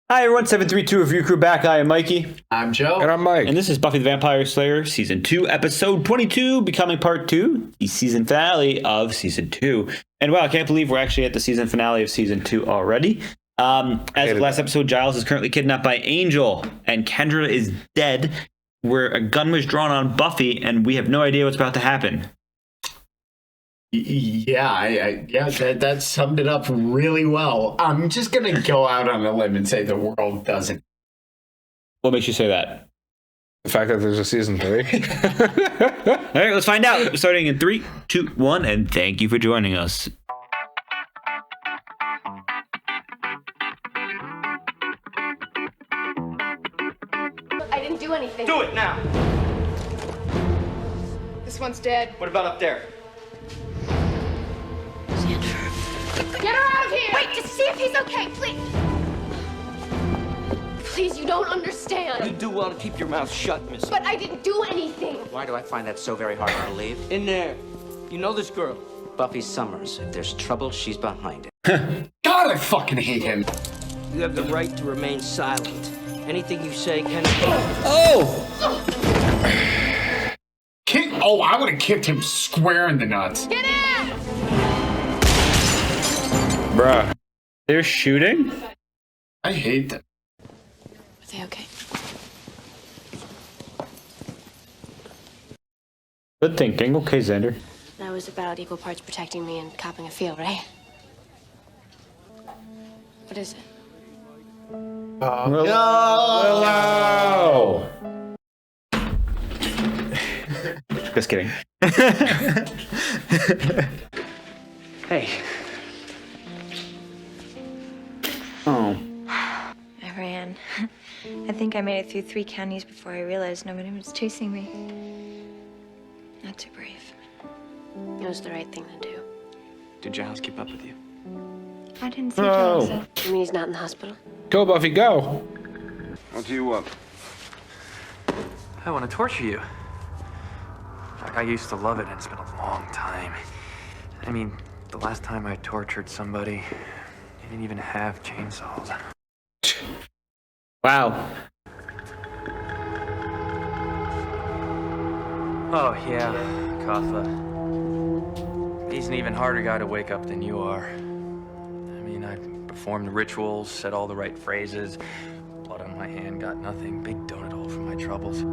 Hi everyone, 732 Review Crew back. I am Mikey. I'm Joe. And I'm Mike. And this is Buffy the Vampire Slayer Season 2, Episode 22, becoming Part 2, the season finale of Season 2. And wow, I can't believe we're actually at the season finale of Season 2 already. As of last episode, Giles is currently kidnapped by Angel, and Kendra is dead, where a gun was drawn on Buffy, and we have no idea what's about to happen. Yeah, that summed it up really well. I'm just gonna go out on a limb and say the world doesn't. What makes you say that? The fact that there's a season 3. All right, let's find out. Starting in 3, 2, 1, and thank you for joining us. I didn't do anything. Do it now. This one's dead. What about up there? Get her out of here! Wait, just see if he's okay, please. Please, you don't understand. You do well to keep your mouth shut, miss. But I didn't do anything. Why do I find that so very hard to believe? In there. You know this girl. Buffy Summers. If there's trouble, she's behind it. God, I fucking hate him. You have the right to remain silent. Anything you say can... I would have kicked him square in the nuts. Get in! Bruh. They're shooting? I hate that. Are they okay? Good thinking. Okay, Xander. That was about equal parts protecting me and copping a feel, right? What is it? Willow! Just kidding. Hey. Oh. I ran. I think I made it through 3 counties before I realized nobody was chasing me. Not too brave. It was the right thing to do. Did Giles keep up with you? I didn't see Oh. Giles. You mean he's not in the hospital? Go, Buffy, go. What do you want? I want to torture you. Like, I used to love it, and it's been a long time. I mean, the last time I tortured somebody, they didn't even have chainsaws. Wow. Oh, yeah, Katha. He's an even harder guy to wake up than you are. I mean, I performed the rituals, said all the right phrases. Blood on my hand, got nothing. Big donut hole for my troubles.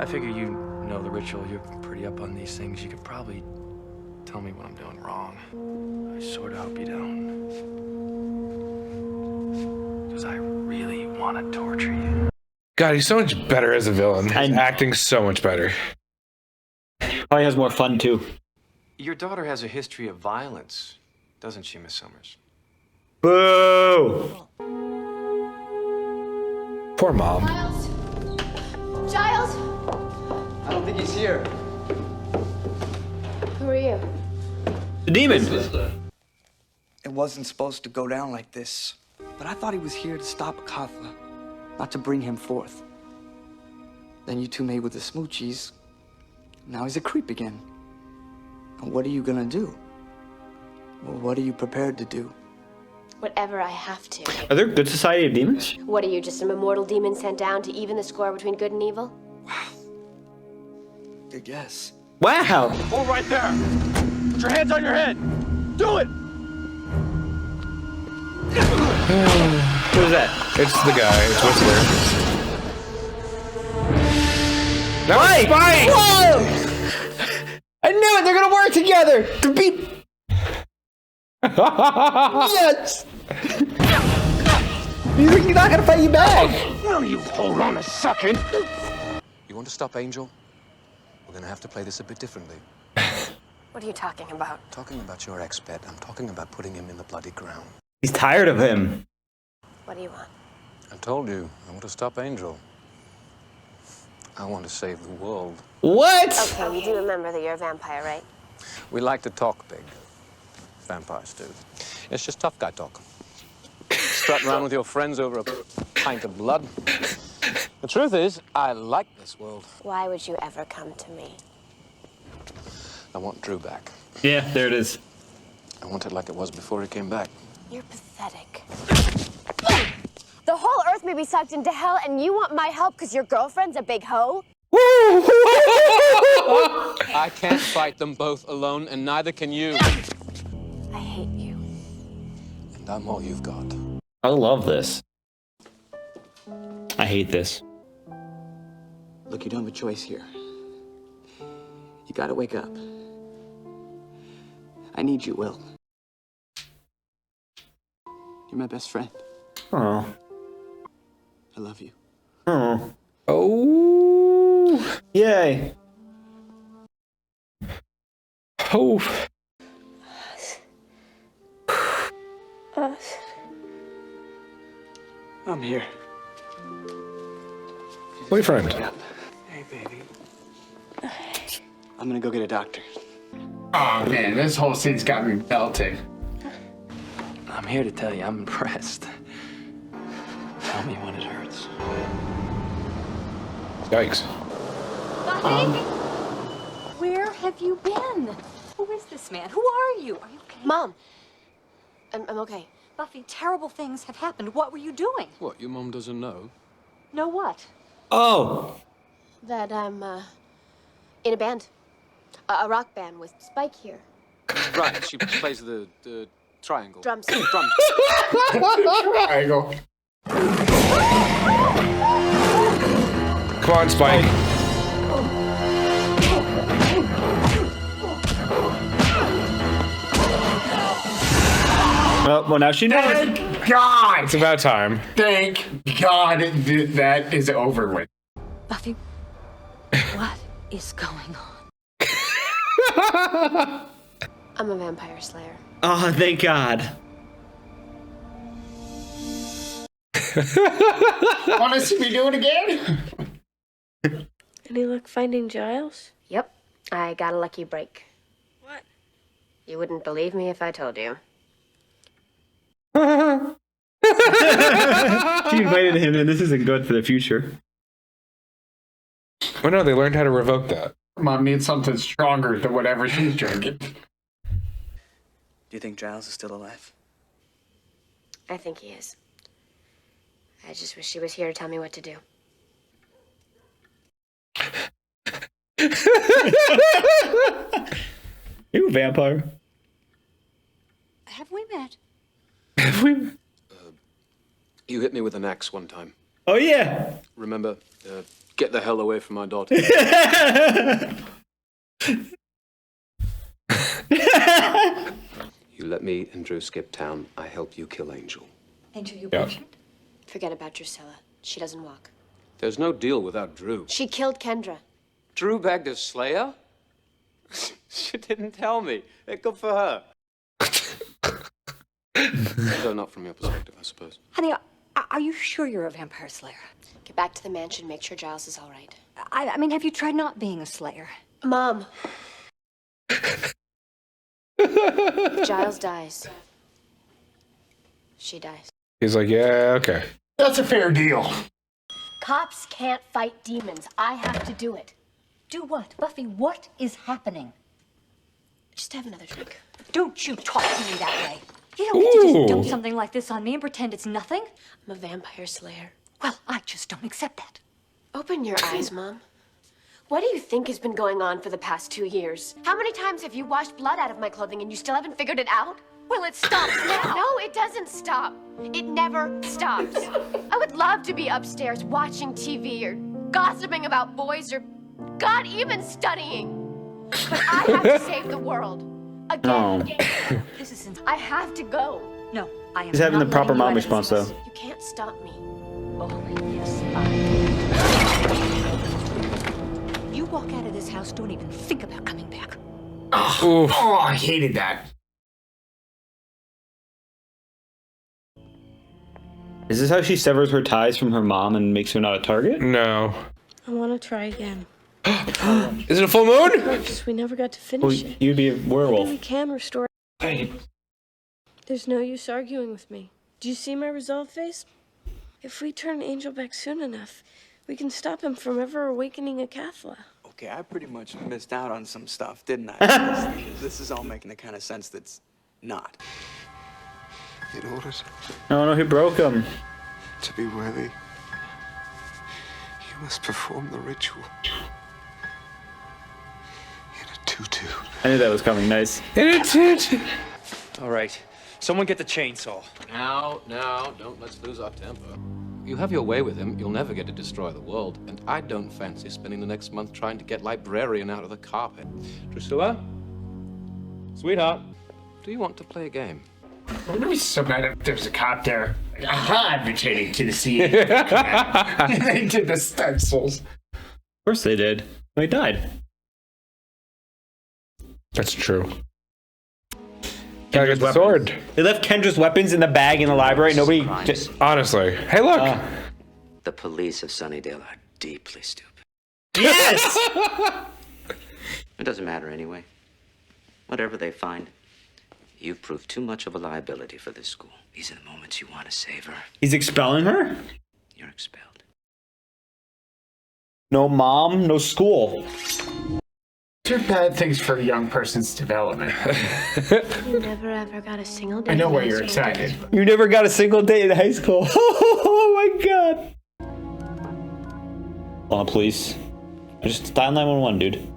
I figure you know the ritual. You're pretty up on these things. You could probably tell me when I'm doing wrong. I sort of hope you don't. Because I really want to torture you. God, he's so much better as a villain. He's And- acting so much better. Probably has more fun, too. Your daughter has a history of violence, doesn't she, Miss Summers? Boo! Poor mom. Giles! Giles! I don't think he's here. Who are you? The demon! It wasn't supposed to go down like this, but I thought he was here to stop Katha, not to bring him forth. Then you two made with the smoochies. Now he's a creep again. And what are you gonna do? Well, what are you prepared to do? Whatever I have to. Are there good society of demons? What are you, just some immortal demon sent down to even the score between good and evil? Good guess. Wow! Hold right there. Put your hands on your head. Do it. Who's that? It's the guy. It's Whistler. That was Spike! Spike! Whoa! I knew it! They're gonna work together! To beat... Yes! He's not gonna fight you back! No, you hold on a second. You want to stop Angel? We're gonna have to play this a bit differently. What are you talking about? Talking about your ex-pet, I'm talking about putting him in the bloody ground. He's tired of him. What do you want? I told you, I want to stop Angel. I want to save the world. What? Okay, you do remember that you're a vampire, right? We like to talk big. Vampires do. It's just tough guy talk. Strutting around with your friends over a pint of blood. The truth is, I like this world. Why would you ever come to me? I want Drew back. Yeah, there it is. I want it like it was before he came back. You're pathetic. The whole earth may be sucked into hell, and you want my help because your girlfriend's a big hoe? I can't fight them both alone, and neither can you. I hate you. And I'm all you've got. I love this. I hate this. Look, you don't have a choice here. You gotta wake up. I need you, Will. You're my best friend. Oh. I love you. Oh. Oh. Yay. Oh. Us. I'm here. Boyfriend. Hey, baby. I'm gonna go get a doctor. Oh man, this whole scene's got me belting. I'm here to tell you I'm impressed. Tell me when it hurts. Yikes. Buffy? Where have you been? Who is this man? Who are you? Are you okay? Mom. I'm okay. Buffy, terrible things have happened. What were you doing? What, your mom doesn't know? Know what? Oh. That I'm, in a band. A rock band with Spike here. Right, she plays the triangle. Drums. Drums. Triangle. Come on, Spike. Well, now she knows. Thank God! It's about time. Thank God that is over with. Buffy, what is going on? I'm a vampire slayer. Oh, thank God. Want to see me do it again? Any luck finding Giles? Yep. I got a lucky break. What? You wouldn't believe me if I told you. She invited him, and this isn't good for the future. Oh no, they learned how to revoke that. Mom needs something stronger than whatever she's drinking. Do you think Giles is still alive? I think he is. I just wish he was here to tell me what to do. You vampire. Have we met? You hit me with an axe one time. Oh, yeah. Remember? Get the hell away from my daughter. You let me and Drew skip town. I helped you kill Angel. Angel, you Yeah. patient? Forget about Drusilla. She doesn't walk. There's no deal without Drew. She killed Kendra. Drew bagged a slayer? She didn't tell me. Good for her. So not from your perspective, I suppose. Honey, are you sure you're a vampire slayer? Get back to the mansion, make sure Giles is all right. I mean, have you tried not being a slayer? Mom. If Giles dies, she dies. He's like, yeah, okay. That's a fair deal. Cops can't fight demons. I have to do it. Do what? Buffy, what is happening? Just have another drink. Don't you talk to me that way. You don't get to just dump something like this on me and pretend it's nothing. I'm a vampire slayer. Well, I just don't accept that. Open your eyes, Mom. What do you think has been going on for the past 2 years? How many times have you washed blood out of my clothing and you still haven't figured it out? Well, it stops now. No, it doesn't stop. It never stops. I would love to be upstairs watching TV or gossiping about boys or, God, even studying. But I have to save the world. Again. This isn't. I have to go. No, I am. He's having the not proper letting you mom out of response, this. though. You can't stop me. Oh, yes, I. You walk out of this house, don't even think about coming back. Oh, I hated that. Is this how she severs her ties from her mom and makes her not a target? No. I want to try again. Is it a full moon? Just we never got to Well, finish it. you'd be a Maybe werewolf. we can restore. Dang. There's no use arguing with me. Do you see my resolve face? If we turn Angel back soon enough, we can stop him from ever awakening a Cathla. Okay, I pretty much missed out on some stuff, didn't I? This is all making the kind of sense that's not. Oh no, he broke him. To be worthy, you must perform the ritual in a tutu. I knew that was coming. Nice. In a tutu. All right. Someone get the chainsaw. Now, let's lose our temper. You have your way with him, you'll never get to destroy the world, and I don't fancy spending the next month trying to get Librarian out of the carpet. Drusilla? Sweetheart, do you want to play a game? I'm gonna be so mad if there's a cop there. Advocating to the scene. They did the stencils. Of course they did. They died. That's true. Gotta get the sword. They left Kendra's weapons in the bag in the library. Nobody just... Honestly. Hey, look. The police of Sunnydale are deeply stupid. Yes! It doesn't matter anyway. Whatever they find, you've proved too much of a liability for this school. These are the moments you want to save her. He's expelling her? You're expelled. No mom, no school. Two bad things for a young person's development. You never ever got a single day. I know in why high you're school. excited. You never got a single date in high school. Oh my god. Oh, please. Just dial 911, dude.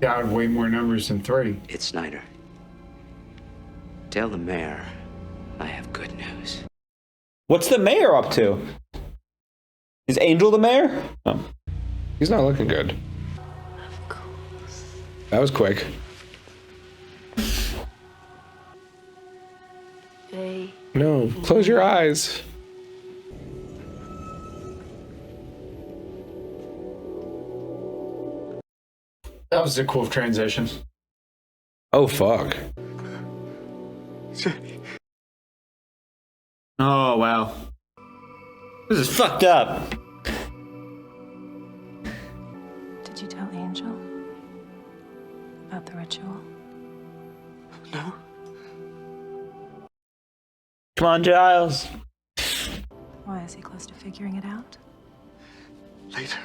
Got way more numbers than 3. It's Snyder. Tell the mayor I have good news. What's the mayor up to? Is Angel the mayor? Oh. He's not looking good. That was quick. Hey. No, close your eyes. That was a cool transition. Oh, fuck. Oh, wow. This is fucked up. Did you tell Angel about the ritual? No. Come on, Giles. Why, is he close to figuring it out? Later.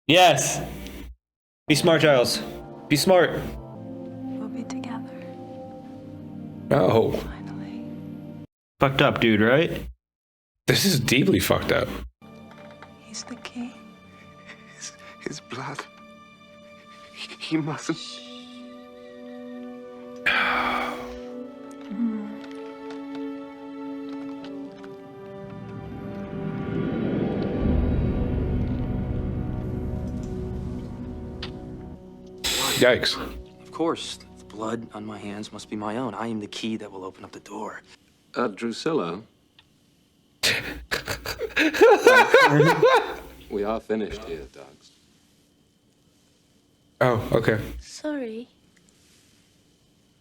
Yes. Be smart, Giles. Be smart. We'll be together. Oh. Finally. Fucked up, dude, right? This is deeply fucked up. He's the key. His blood. He mustn't. Yikes. Of course, the blood on my hands must be my own. I am the key that will open up the door. Drusilla. We are finished here, dogs. Oh, okay. Sorry.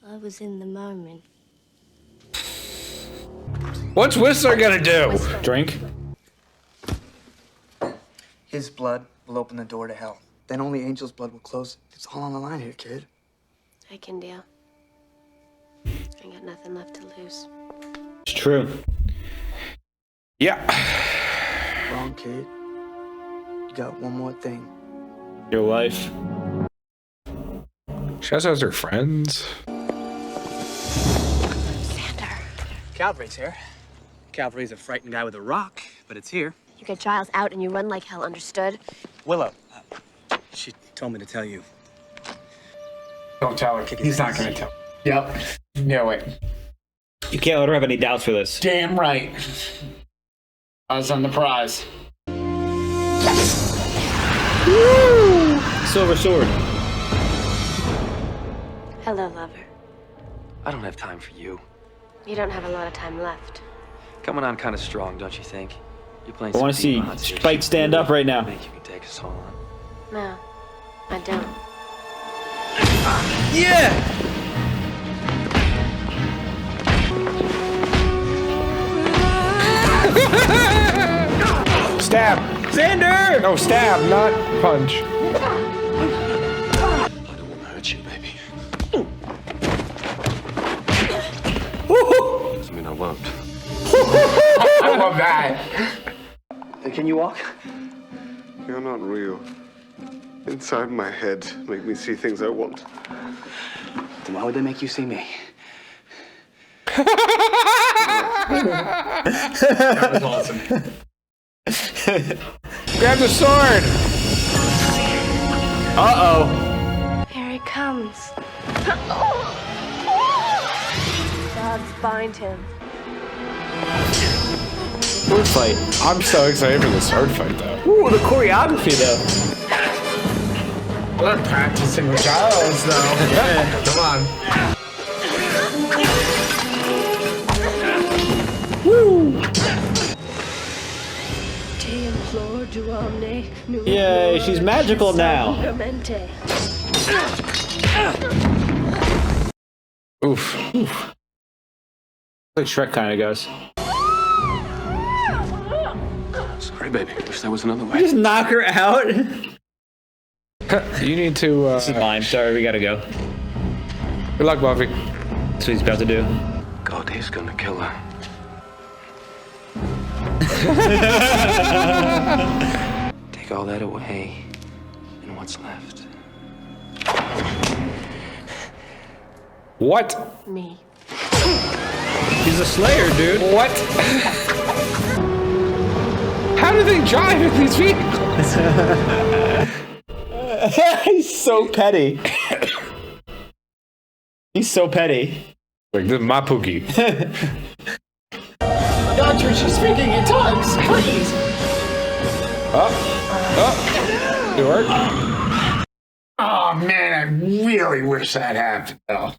I was in the moment. What's Whistler gonna do? Drink? His blood will open the door to hell. Then only Angel's blood will close it. It's all on the line here, kid. I can deal. I got nothing left to lose. It's true. Yeah. Wrong, kid. You got one more thing. Your wife. She also has her friends. Calvary's here. Calvary's a frightened guy with a rock, but it's here. You get Giles out and you run like hell, understood? Willow, she told me to tell you. Don't tell her. He's not gonna tell. Yep. Knew it. You can't let her have any doubts for this. Damn right. I was on the prize. Woo! Silver sword. Hello, lover. I don't have time for you. You don't have a lot of time left. Coming on kind of strong, don't you think? You're playing I want to see Spike stand up right now. Think you can take us all on? No, I don't. Yeah! Stab! Xander! No, stab, not punch. I don't want to hurt you, baby. Doesn't mean I won't. I love that. Can you walk? You're not real. Inside my head, make me see things I want. Then why would they make you see me? That was awesome. Grab the sword. Uh-oh. Here he comes. Dogs, bind him. Sword fight. I'm so excited for the sword fight, though. Ooh, the choreography, though. We're practicing with Giles, though. Yeah. Come on. Woo! Yay, she's magical now. Oof. Like Shrek kind of goes. Sorry, baby. Wish there was another way. Just knock her out. You need to. This is mine. Sorry, we gotta go. Good luck, Buffy. That's what he's about to do. God, he's gonna kill her. Take all that away, and what's left? What? Me. He's a slayer, dude. What? How do they drive in these vehicles? He's so petty. He's so petty. Like, this is my Pookie. Doctor, she's speaking in tongues. Please. It worked. Oh, man, I really wish that happened, though.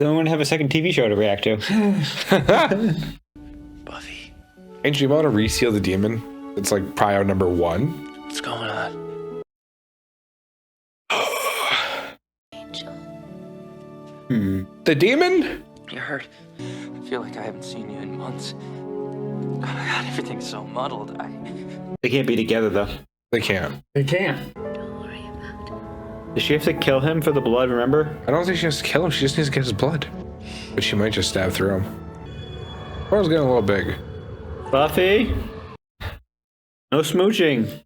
Then we're gonna have a second TV show to react to. Buffy, Ain't you about to reseal the demon? It's like prio number 1. what's going on? The demon? You hurt? I feel like I haven't seen you in months. God, everything's so muddled. They can't be together, though. They can't. They can't. Does she have to kill him for the blood, remember? I don't think she has to kill him. She just needs to get his blood. But she might just stab through him. World's getting a little big. Buffy? No smooching.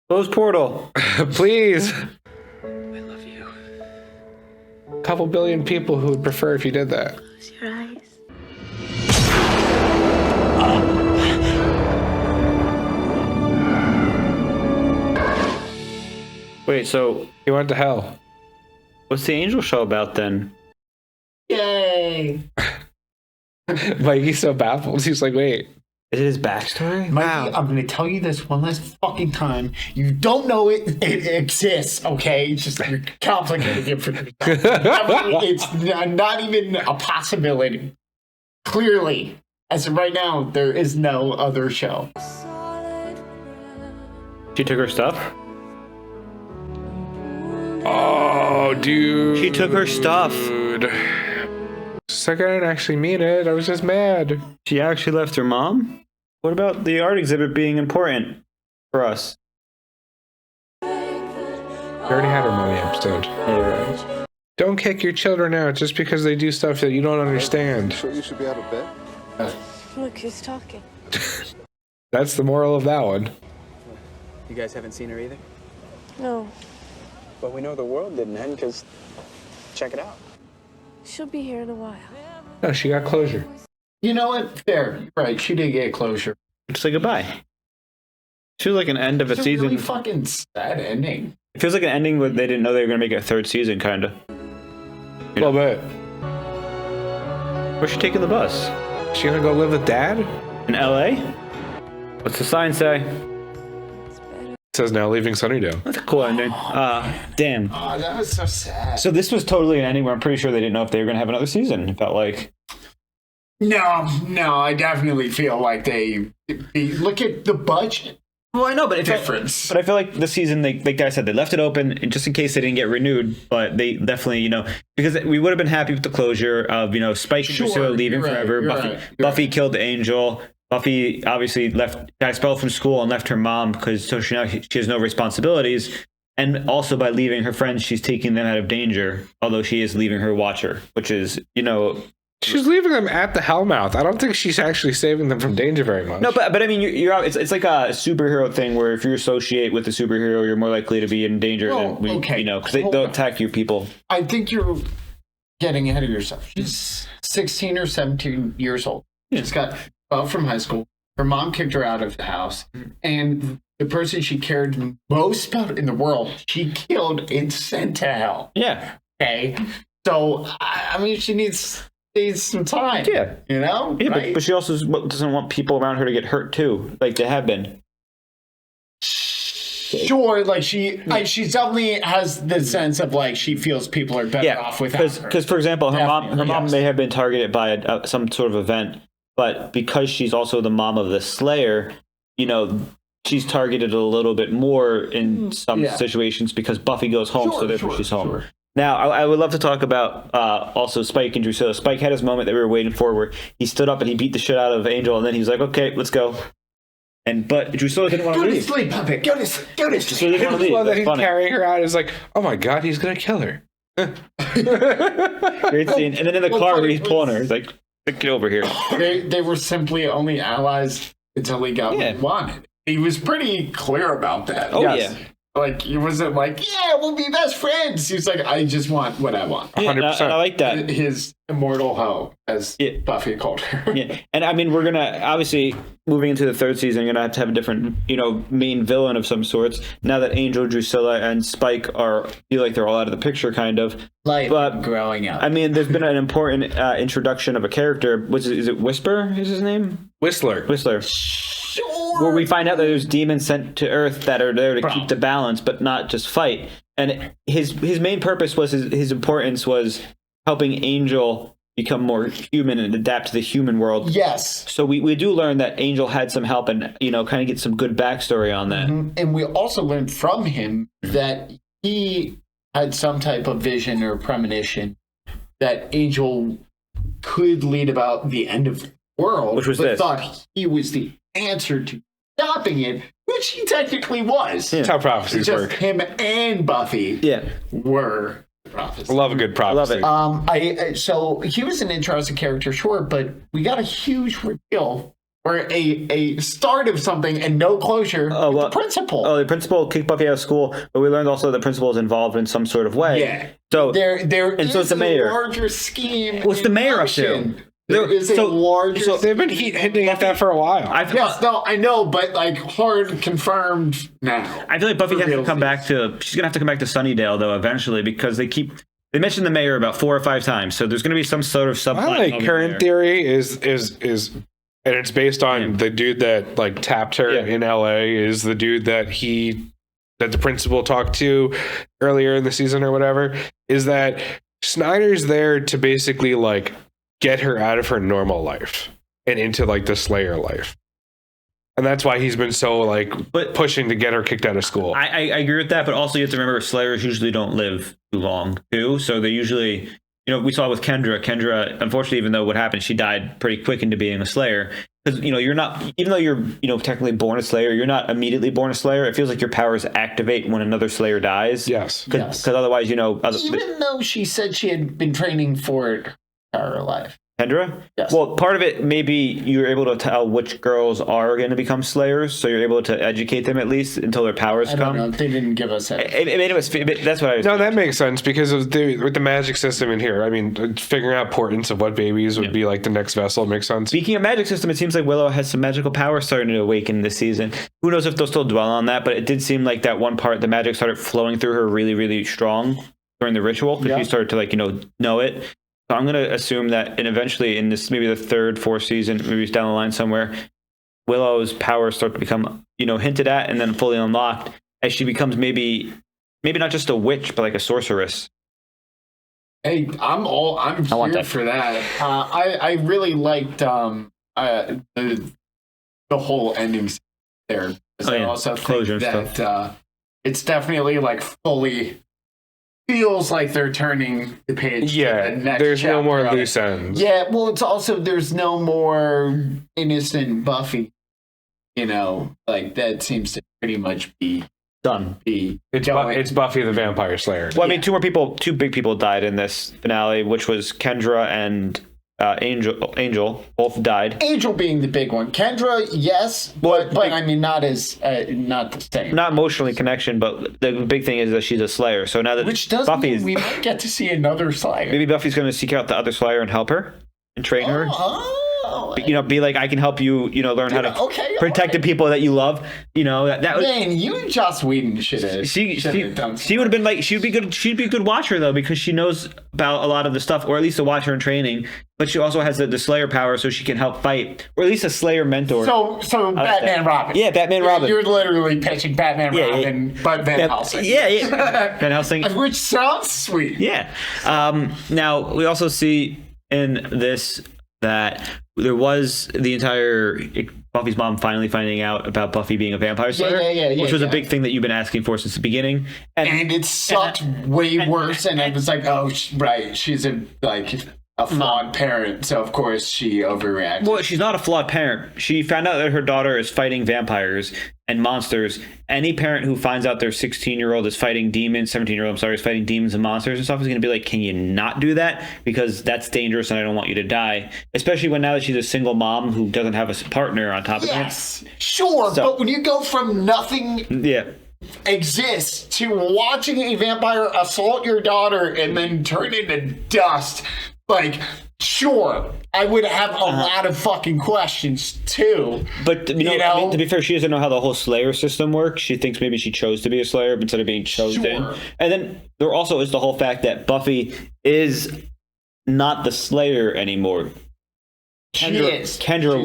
Close portal. Please. I love you. Couple billion people who would prefer if you did that. Close your eyes. Wait, so He went to hell. what's the angel show about then? Yay. Mikey's so baffled. He's like, wait. Is it his backstory? Mikey, I'm going to tell you this one last fucking time. You don't know it exists, okay? It's just you're complicating it for yourself. It's not even a possibility. Clearly, as of right now, there is no other show. She took her stuff? Oh, dude. She took her stuff. It's like I didn't actually mean it. I was just mad. She actually left her mom? What about the art exhibit being important for us? We already had our mommy episode. Yeah, right. Don't kick your children out just because they do stuff that you don't understand. Sure you should be out of bed? Look who's talking. That's the moral of that one. You guys haven't seen her either? No, But we know the world didn't end because check it out. she'll be here in a while. No, she got closure. You know what? Fair. You're right. She did get closure. Just say goodbye. It feels like an end of a It's a season. really fucking sad ending. It feels like an ending where they didn't know they were going to make a third season, kind of. A little bit. Where's she taking the bus? She gonna go live with Dad? In LA? What's the sign say? It says now leaving Sunnydale. That's a cool ending. Damn. Oh, that was so sad. So this was totally an ending where I'm pretty sure they didn't know if they were going to have another season. It felt like. No, I definitely feel like they look at the budget. Well, I know, but difference. But I feel like the season, like I said, they left it open just in case they didn't get renewed. But they definitely, because we would have been happy with the closure of, Spike and Priscilla leaving forever. Buffy killed the angel. Buffy obviously got expelled from school and left her mom because she has no responsibilities. And also by leaving her friends, she's taking them out of danger. Although she is leaving her watcher, which is, She's leaving them at the Hellmouth. I don't think she's actually saving them from danger very much. No, but I mean, you're out. It's like a superhero thing where if you associate with a superhero, you're more likely to be in danger because they don't attack you people. I think you're getting ahead of yourself. She's 16 or 17 years old. She's got out from high school. Her mom kicked her out of the house, and the person she cared most about in the world, she killed and sent to hell. Yeah. Okay. So I mean, she needs some time. Yeah. You know. Yeah, right? but she also doesn't want people around her to get hurt too, like they have been. Sure, like she definitely has the sense of like she feels people are better off without her. Because for example, her mom yes. may have been targeted by some sort of event, but because she's also the mom of the Slayer, you know, she's targeted a little bit more in some situations because Buffy goes home, so therefore she's home. Sure. Now, I would love to talk about also Spike and Drusilla. Spike had his moment that we were waiting for where he stood up and he beat the shit out of Angel, and then he was like, okay, let's go. But Drusilla didn't want to leave. Go to sleep, puppet. Go to sleep. Drusilla didn't want to leave. Well, that he's Funny. carrying her out is like, oh my god, he's gonna kill her. Great scene. And then in the car, he's pulling her. He's like, get over here. They were simply only allies until he got what he wanted. He was pretty clear about that. Oh, yeah. Like, he wasn't like, yeah, we'll be best friends. He was like, I just want what I want. 100%. I like that. His immortal hoe, as Buffy called her. Yeah, and I mean, we're gonna obviously moving into the third season, you're gonna have to have a different, main villain of some sorts. Now that Angel, Drusilla, and Spike feel like they're all out of the picture, kind of. But growing up. I mean, there's been an important introduction of a character. Is it Whisper? Is his name? Whistler. Sure. Where we find out that there's demons sent to Earth that are there to keep the balance, but not just fight. And his main purpose was his importance was helping Angel become more human and adapt to the human world. Yes. So we do learn that Angel had some help and, kind of get some good backstory on that. Mm-hmm. And we also learned from him that he had some type of vision or premonition that Angel could lead about the end of the world. Which was but this. Thought he was the answer to stopping it, which he technically was. That's how prophecies Just work. him and Buffy were prophecies. I love a good prophecy. So he was an interesting character, sure, but we got a huge reveal or a start of something and no closure. With the principal. Oh, the principal kicked Buffy out of school, but we learned also the principal is involved in some sort of way. Yeah. So there and is so it's the mayor. a larger scheme. What's the mayor up motion. to? There is a larger. So they've been hinting at that for a while. I know, but like hard confirmed now. I feel like Buffy has to come back to. She's gonna have to come back to Sunnydale though eventually because they mentioned the mayor about 4 or 5 times. So there's gonna be some sort of subplot. My current theory is, and it's based on the dude that like tapped her in LA. Is the dude that the principal talked to earlier in the season or whatever. Is that Snyder's there to basically like get her out of her normal life and into like the Slayer life. And that's why he's been so like pushing to get her kicked out of school. I agree with that, but also you have to remember Slayers usually don't live too long too. So they usually, we saw with Kendra. Kendra, unfortunately, even though what happened, she died pretty quick into being a Slayer. Because you're not, even though you're technically born a Slayer, you're not immediately born a Slayer. It feels like your powers activate when another Slayer dies. Yes. Because otherwise, even though she said she had been training for it her life. Kendra? Yes. Well, part of it, maybe you're able to tell which girls are going to become Slayers, so you're able to educate them at least until their powers I come. don't know. They didn't give us that. That's what I was No, that makes sense because with the magic system in here. I mean, figuring out portents of what babies would be like the next vessel makes sense. Speaking of magic system, it seems like Willow has some magical power starting to awaken this season. Who knows if they'll still dwell on that, but it did seem like that one part, the magic started flowing through her really, really strong during the ritual because she started to know it. So I'm going to assume that, and eventually in this, maybe the 3rd, 4th season, maybe it's down the line somewhere, Willow's powers start to become, hinted at and then fully unlocked as she becomes maybe not just a witch, but like a sorceress. Hey, I'm here for that. I really liked the whole ending there. I also think that it's definitely like fully feels like they're turning the page. Yeah, to the next there's no more chapter. loose ends. Yeah, well, it's also there's no more innocent Buffy. Like that seems to pretty much be done. It's Buffy the Vampire Slayer. Well, I mean, two big people died in this finale, which was Kendra and Angel both died. Angel being the big one. Kendra, yes, but I mean, not the same. Not emotionally connection, but the big thing is that she's a Slayer. So now that Which does mean we might get to see another Slayer. Maybe Buffy's going to seek out the other Slayer and help her. and train her. Be like, I can help you, learn how to okay, protect the people that you love. That was, Man, you and Joss Whedon should have. she would have been like, she'd be a good watcher though, because she knows about a lot of the stuff, or at least a watcher in training. But she also has the Slayer power, so she can help fight, or at least a Slayer mentor. So Batman Robin. Yeah, Batman Robin. You're literally pitching Batman Robin, but Van Helsing. Yeah. Van Helsing. Which sounds sweet. Yeah. Now we also see in this that there was the entire Buffy's mom finally finding out about Buffy being a vampire slayer, which was a big thing that you've been asking for since the beginning, and it sucked way worse. And it was like, right, she's a flawed parent, so of course she overreacted. Well, she's not a flawed parent. She found out that her daughter is fighting vampires and monsters. Any parent who finds out their 16-year-old is fighting demons, 17-year-old, is fighting demons and monsters and stuff is going to be like, can you not do that? Because that's dangerous and I don't want you to die. Especially when now that she's a single mom who doesn't have a partner on top of it. Yes, sure, but when you go from nothing exists to watching a vampire assault your daughter and then turn into dust, sure, I would have a lot of fucking questions too. But to be fair, she doesn't know how the whole Slayer system works. She thinks maybe she chose to be a Slayer instead of being chosen. Sure. And then there also is the whole fact that Buffy is not the Slayer anymore. Kendra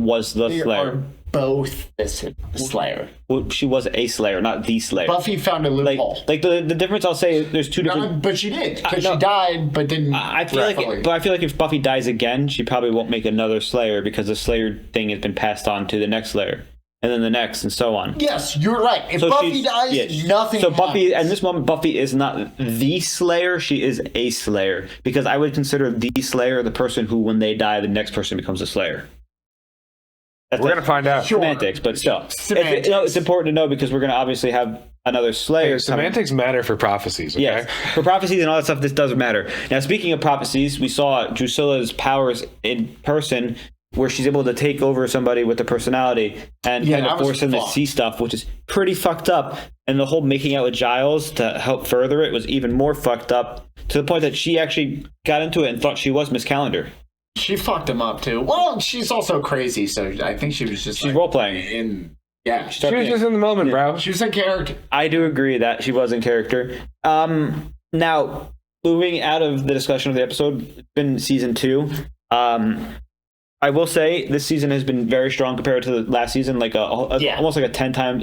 was the Slayer. Both the Slayer. Well, she was a Slayer, not the Slayer. Buffy found a loophole. The difference, I'll say, there's two different. But she did, because she died, but didn't. I feel like if Buffy dies again, she probably won't make another Slayer because the Slayer thing has been passed on to the next Slayer, and then the next, and so on. Yes, you're right. If Buffy dies, nothing. So Buffy, at this moment, Buffy is not the Slayer; she is a Slayer, because I would consider the Slayer the person who, when they die, the next person becomes a Slayer. We're going to find out. Semantics, but still. It's important to know because we're going to obviously have another Slayer. Semantics matter for prophecies, okay? Yes. For prophecies and all that stuff, this doesn't matter. Now, speaking of prophecies, we saw Drusilla's powers in person where she's able to take over somebody with a personality and kind of force them to see stuff, which is pretty fucked up. And the whole making out with Giles to help further it was even more fucked up, to the point that she actually got into it and thought she was Miss Calendar. She fucked him up too. Well, she's also crazy, so I think she was just role playing. She was just in the moment, bro. She was in character. I do agree that she was in character. Now, moving out of the discussion of the episode, it's been season 2. I will say this season has been very strong compared to the last season, almost like a 10 times,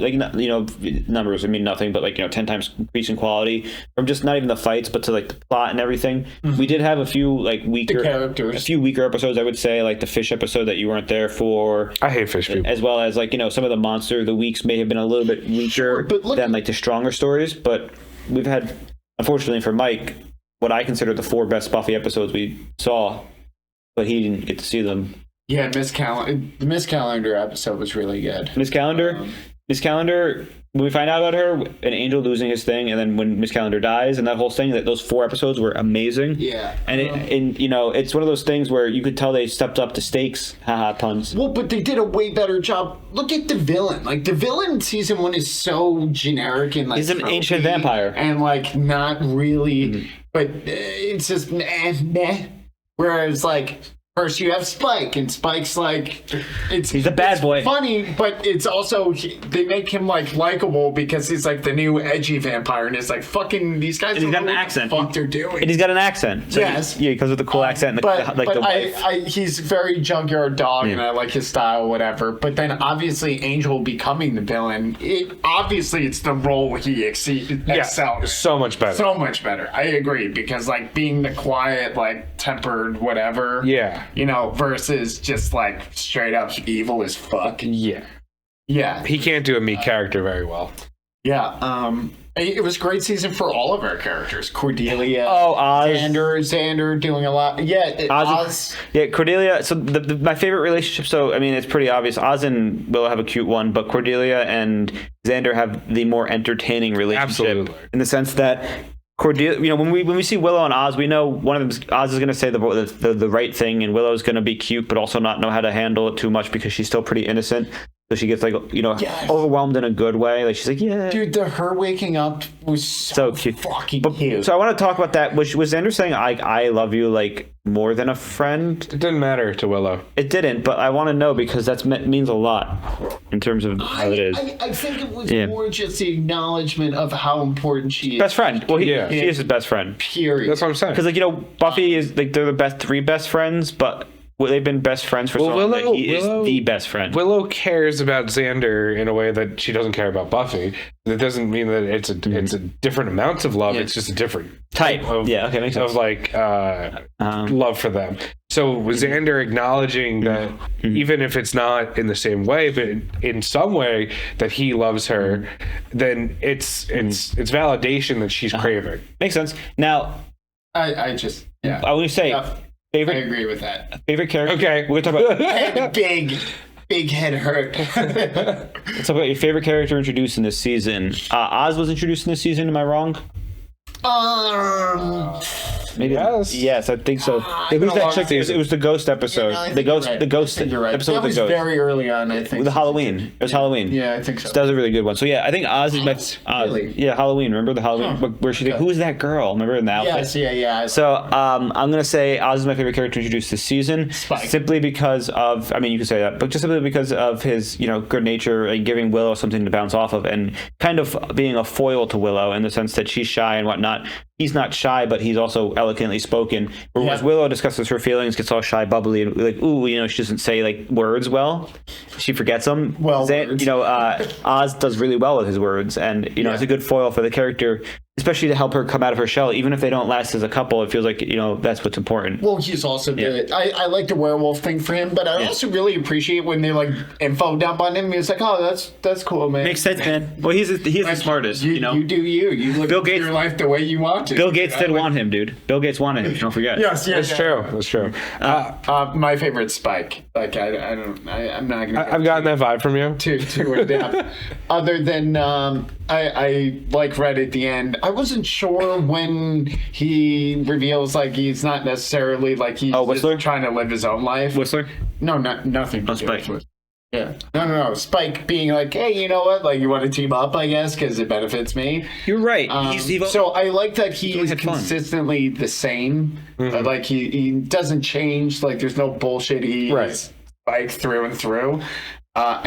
numbers, I mean nothing, but 10 times increase in quality from just not even the fights, but to the plot and everything. Mm-hmm. We did have a few weaker characters, a few weaker episodes, I would say, like the fish episode that you weren't there for. I hate fish people. As well as some of the weeks may have been a little bit weaker than the stronger stories, but we've had, unfortunately for Mike, what I consider the 4 best Buffy episodes we saw, but he didn't get to see them. Yeah, the Miss Calendar episode was really good. Miss Calendar, when we find out about her, an angel losing his thing, and then when Miss Calendar dies, and that whole thing, those 4 episodes were amazing. Yeah. And it's one of those things where you could tell they stepped up to stakes. Haha, puns. Well, but they did a way better job. Look at the villain. The villain in season 1 is so generic and he's an ancient vampire. And not really, but it's just meh. Whereas first you have Spike, and Spike's he's a bad boy. Funny, but it's also they make him likable because he's the new edgy vampire, and it's fucking these guys. And he's got an accent. What the fuck they're doing? And he's got an accent. So yes, because of the cool accent. And he's very Junkyard Dog, and I like his style, whatever. But then obviously Angel becoming the villain, it's the role he excels. So much better. So much better. I agree, because being the quiet, tempered, whatever. Yeah. Versus just straight up evil as fuck. Yeah. Yeah. He can't do a meek character very well. Yeah. It was a great season for all of our characters. Cordelia. Oh, Oz. Xander doing a lot. Yeah. Oz. Yeah, Cordelia. So my favorite relationship, it's pretty obvious. Oz and Willow have a cute one, but Cordelia and Xander have the more entertaining relationship. Absolutely. In the sense that Cordelia, when we see Willow and Oz, we know one of them, Oz is going to say the right thing, and Willow's going to be cute, but also not know how to handle it too much because she's still pretty innocent. So she gets like, Yes. overwhelmed in a good way. Like she's like, yeah. Dude, her waking up was so cute. fucking cute. So I want to talk about that. Was Xander saying I love you like more than a friend? It didn't matter to Willow. It didn't, but I want to know because that means a lot in terms of how it is. I think it was more just the acknowledgement of how important she is. Best friend. Well, she is his best friend. Period. That's what I'm saying. Because Buffy is like they're the three best friends, but they've been best friends for so long that he is the best friend. Willow cares about Xander in a way that she doesn't care about Buffy. That doesn't mean that it's a different amounts of love. It's just a different type of makes sense. of like love for them. So with Xander acknowledging that even if it's not in the same way, but in some way that he loves her, then it's validation that she's craving. Makes sense. Now, I just I would say. Favorite, I agree with that. Favorite character? Okay. We're going to talk about... Big head hurt. Let's talk about your favorite character introduced in this season. Oz was introduced in this season, am I wrong? Maybe yes, I think so. It was that chick. It was the ghost episode. Yeah, no, the ghost right. episode that with the was ghost. Very early on, I think. With the Halloween. It was Halloween. Yeah, I think so. That was a really good one. So yeah, I think Oz is my Oz. Really? Yeah, Halloween. Remember the Halloween where she like, who's that girl? Remember in the outfit? Yes, yeah. So I'm gonna say Oz is my favorite character introduced this season. Spike. Simply because of, I mean, you can say that, but just simply because of his, good nature and giving Willow something to bounce off of, and kind of being a foil to Willow in the sense that she's shy and whatnot. He's not shy, but he's also eloquently spoken. Whereas Willow discusses her feelings, gets all shy, bubbly, and like, ooh, she doesn't say like words well. She forgets them. Well, Oz does really well with his words, and it's a good foil for the character, especially to help her come out of her shell. Even if they don't last as a couple, it feels like that's what's important. Well, he's also good. I like the werewolf thing for him, but I also really appreciate when they like info dump on him. He's like, oh, that's cool, man. Makes sense, man. Well, he's the smartest. You do you. You live Bill Gates, your life the way you want to. Bill Gates did want him, dude. Bill Gates wanted him. Don't forget. Yes, That's true. That's true. My favorite Spike. Like I'm not gonna. I've gotten that vibe from you. To in depth. Other than I like right at the end. I wasn't sure when he reveals like he's not necessarily like he's just trying to live his own life. Whistler? No, nothing. Spike. Yeah. No. Spike being like, hey, you know what? Like, you want to team up, I guess, because it benefits me. You're right. So I like that he's consistently the same. Like, he doesn't change. Like, there's no bullshit. He's Spike through and through. Well,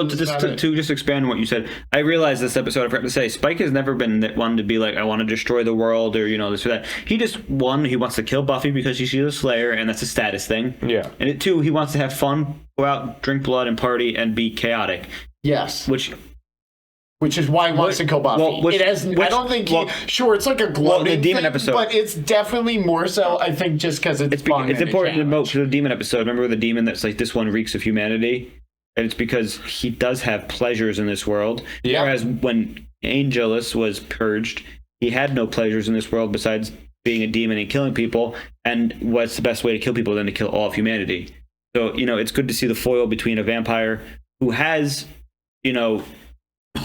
to just expand on what you said, I realized this episode, I forgot to say, Spike has never been one to be like, I want to destroy the world or, this or that. He just, one, he wants to kill Buffy because she's a Slayer, and that's a status thing. Yeah. And two, he wants to have fun, go out, drink blood, and party, and be chaotic. Yes. Which is why he wants to kill Buffy. I don't think sure, it's like a gloating the demon thing, episode, but it's definitely more so, I think, just because it's fun. It's important to note for the demon episode. Remember the demon that's like, this one reeks of humanity? And it's because he does have pleasures in this world. Yeah. Whereas when Angelus was purged, he had no pleasures in this world besides being a demon and killing people. And what's the best way to kill people than to kill all of humanity? So, it's good to see the foil between a vampire who has,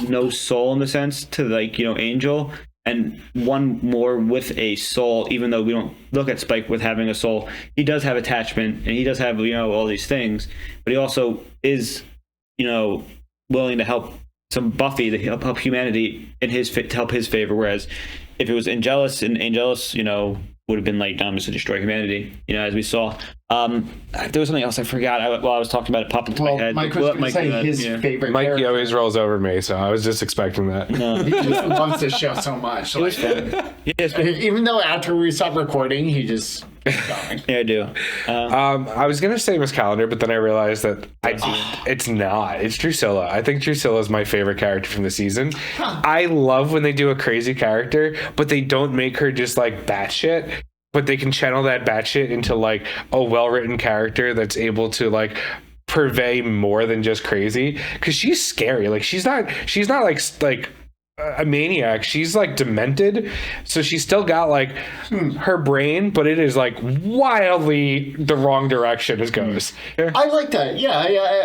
no soul in the sense to like Angel, and one more with a soul. Even though we don't look at Spike with having a soul, he does have attachment and he does have all these things, but he also is willing to help some Buffy to help humanity in to help his favor. Whereas if it was Angelus would have been like just to destroy humanity, as we saw. There was something else I forgot while I was talking about it, popped into my head. Mike was going to say his favorite Mikey character. always rolls over me, so I was just expecting that. No. He just loves this show so much. Like, even though after we stopped recording, he just going. Yeah, I do. I was going to say Miss Calendar, but then I realized that it's not. It's Drusilla. I think Drusilla is my favorite character from the season. I love when they do a crazy character, but they don't make her just like batshit. But they can channel that batshit into like a well-written character that's able to like purvey more than just crazy. Because she's scary. Like she's not like a maniac. She's like demented, so she's still got like her brain, but it is like wildly the wrong direction as goes. I like that. Yeah,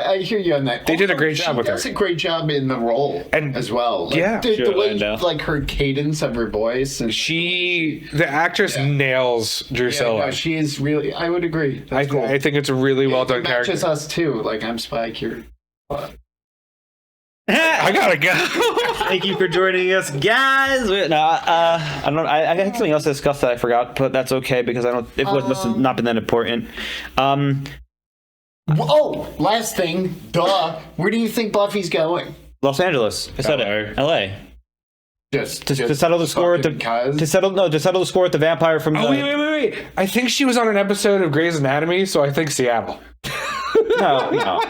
I hear you on that. They did a great job with her. She does a great job in the role as well. Like, yeah, the way like her cadence of her voice, and the actress nails Drusilla. No, she is really. I would agree. I think it's a really well done character. Matches us too. Like I'm Spike here. I gotta go. Thank you for joining us, guys. I don't know. I got something else to discuss that I forgot, but that's okay because it must have not been that important. Last thing, duh. Where do you think Buffy's going? Los Angeles. I said it. LA. Just to settle the score with to settle the score with the vampire from. Oh wait! I think she was on an episode of Grey's Anatomy, so I think Seattle. No.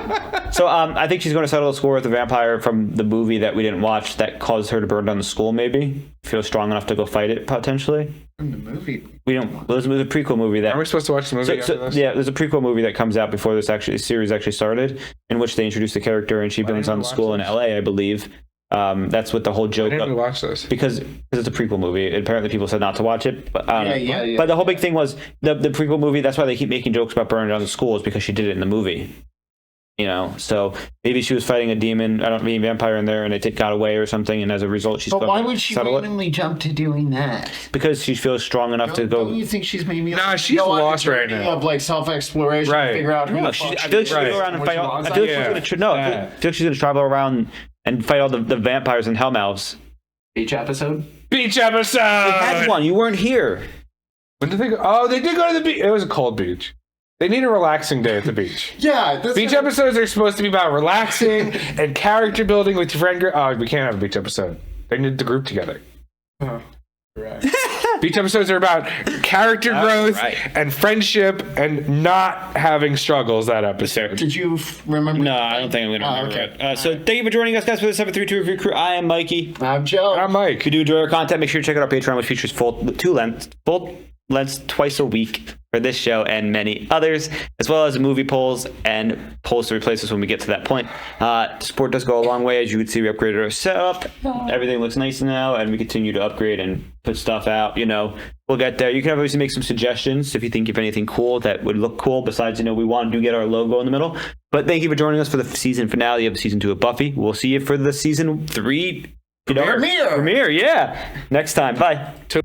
So I think she's going to settle the score with the vampire from the movie that we didn't watch that caused her to burn down the school. Maybe feel strong enough to go fight it potentially. In the movie, we don't. Well, there's a prequel movie that. Are we supposed to watch the movie? Yeah, there's a prequel movie that comes out before this series actually started, in which they introduce the character and she burns down the school in LA, I believe. That's what the whole joke. Why didn't we watch this? Because it's a prequel movie. Apparently, people said not to watch it. But yeah. But the whole big thing was the prequel movie. That's why they keep making jokes about burning down the school, is because she did it in the movie. You know, so maybe she was fighting a demon, vampire in there, and it got away or something, and as a result, she's. But why would she randomly jump to doing that? Because she feels strong enough to go. Don't you think she's maybe? Nah, she's lost right now. Of like self-exploration, to figure out who. I feel like she's gonna go around and fight. I feel like she's gonna travel around and fight all the vampires and hellmouths. Beach episode. They had one. You weren't here. When did they go? Oh, they did go to the beach. It was a cold beach. They need a relaxing day at the beach. Yeah. Beach episodes are supposed to be about relaxing and character building with your friend group. Oh, we can't have a beach episode. They need the group together. Oh, right. Beach episodes are about character growth and friendship and not having struggles that episode. Did you remember? No, I don't think I'm going to remember it. So thank you for joining us, guys, for the 732 Review Crew. I am Mikey. I'm Joe. I'm Mike. If you do enjoy our content, make sure to check out our Patreon, which features full lengths twice a week for this show and many others, as well as movie polls and polls to replace us when we get to that point. Support does go a long way. As you can see, we upgraded our setup. Everything looks nice now, and we continue to upgrade and put stuff out. We'll get there. You can obviously make some suggestions if you think of anything cool that would look cool. Besides, we want to get our logo in the middle. But thank you for joining us for the season finale of season 2 of Buffy. We'll see you for the season 3 premiere. Yeah. Next time. Bye.